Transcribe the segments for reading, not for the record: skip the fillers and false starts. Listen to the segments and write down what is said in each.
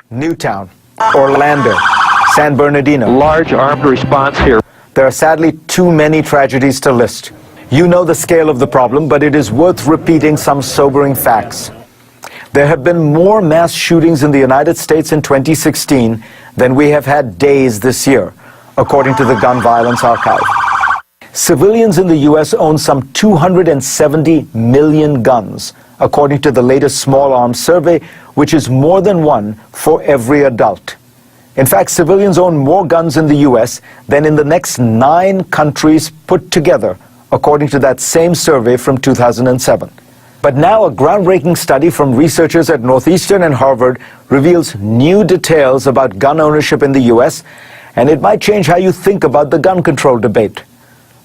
Newtown, Orlando, San Bernardino. Large armed response here. There are sadly too many tragedies to list. You know the scale of the problem, but it is worth repeating some sobering facts. There have been more mass shootings in the United States in 2016 than we have had days this year, according to the Gun Violence Archive. Civilians in the U.S. own some 270 million guns, according to the latest small arms survey, which is more than one for every adult. In fact, civilians own more guns in the U.S. than in the next 9 countries put together, according to that same survey from 2007. But now a groundbreaking study from researchers at Northeastern and Harvard reveals new details about gun ownership in the U.S., and it might change how you think about the gun control debate.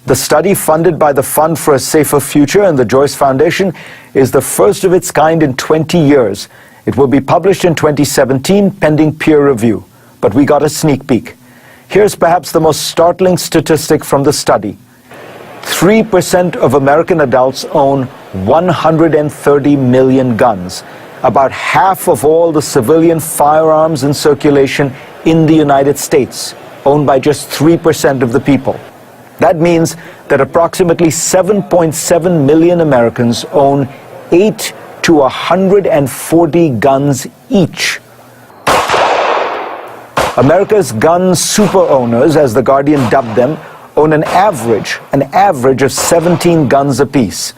The study, funded by the Fund for a Safer Future and the Joyce Foundation, is the first of its kind in 20 years. It will be published in 2017, pending peer review. But we got a sneak peek. Here's perhaps the most startling statistic from the study. 3% of American adults own 130 million guns, about half of all the civilian firearms in circulation in the United States, owned by just 3% of the people. That means that approximately 7.7 million Americans own 8 to 140 guns each. America's gun super owners, as The Guardian dubbed them, own an average of 17 guns apiece.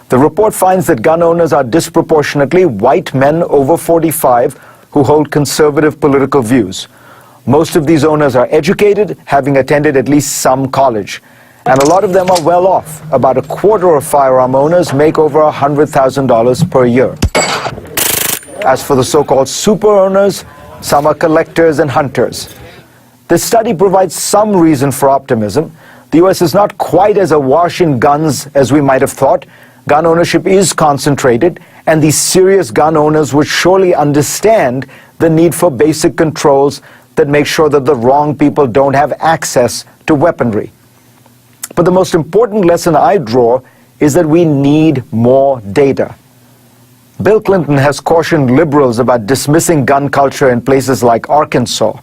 The report finds that gun owners are disproportionately white men over 45 who hold conservative political views. Most of these owners are educated, having attended at least some college. And a lot of them are well off. About a quarter of firearm owners make over $100,000 per year. As for the so-called super owners, some are collectors and hunters. This study provides some reason for optimism. The U.S. is not quite as awash in guns as we might have thought. Gun ownership is concentrated, and these serious gun owners would surely understand the need for basic controls that make sure that the wrong people don't have access to weaponry. But the most important lesson I draw is that we need more data. Bill Clinton has cautioned liberals about dismissing gun culture in places like Arkansas.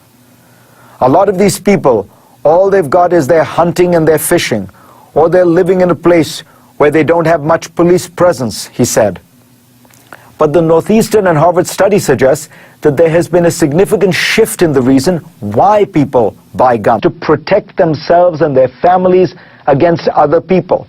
A lot of these people, all they've got is their hunting and their fishing, or they're living in a place where they don't have much police presence, he said. But the Northeastern and Harvard study suggests that there has been a significant shift in the reason why people buy guns, to protect themselves and their families against other people.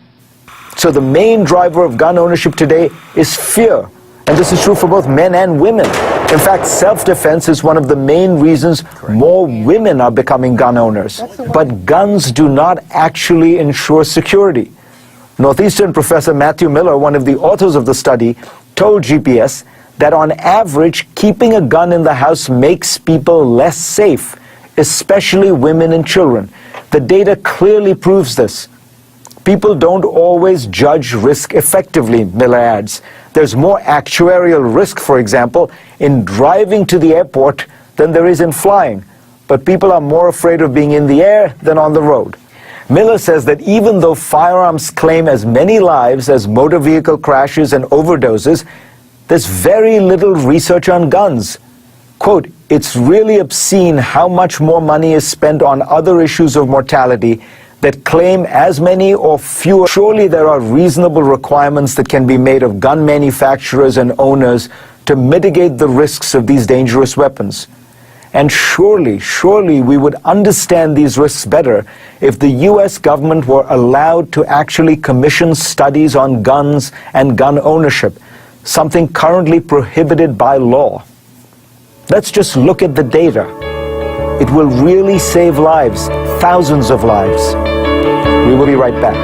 So the main driver of gun ownership today is fear. And this is true for both men and women. In fact, self-defense is one of the main reasons more women are becoming gun owners. But guns do not actually ensure security. Northeastern professor Matthew Miller, one of the authors of the study, told GPS that on average, keeping a gun in the house makes people less safe, especially women and children. The data clearly proves this. People don't always judge risk effectively, Miller adds. There's more actuarial risk, for example, in driving to the airport than there is in flying. But people are more afraid of being in the air than on the road. Miller says that even though firearms claim as many lives as motor vehicle crashes and overdoses, there's very little research on guns. Quote, "It's really obscene how much more money is spent on other issues of mortality that claim as many or fewer. Surely there are reasonable requirements that can be made of gun manufacturers and owners to mitigate the risks of these dangerous weapons. And surely we would understand these risks better if the U.S. government were allowed to actually commission studies on guns and gun ownership, something currently prohibited by law. Let's just look at the data. It will really save lives, thousands of lives." We will be right back.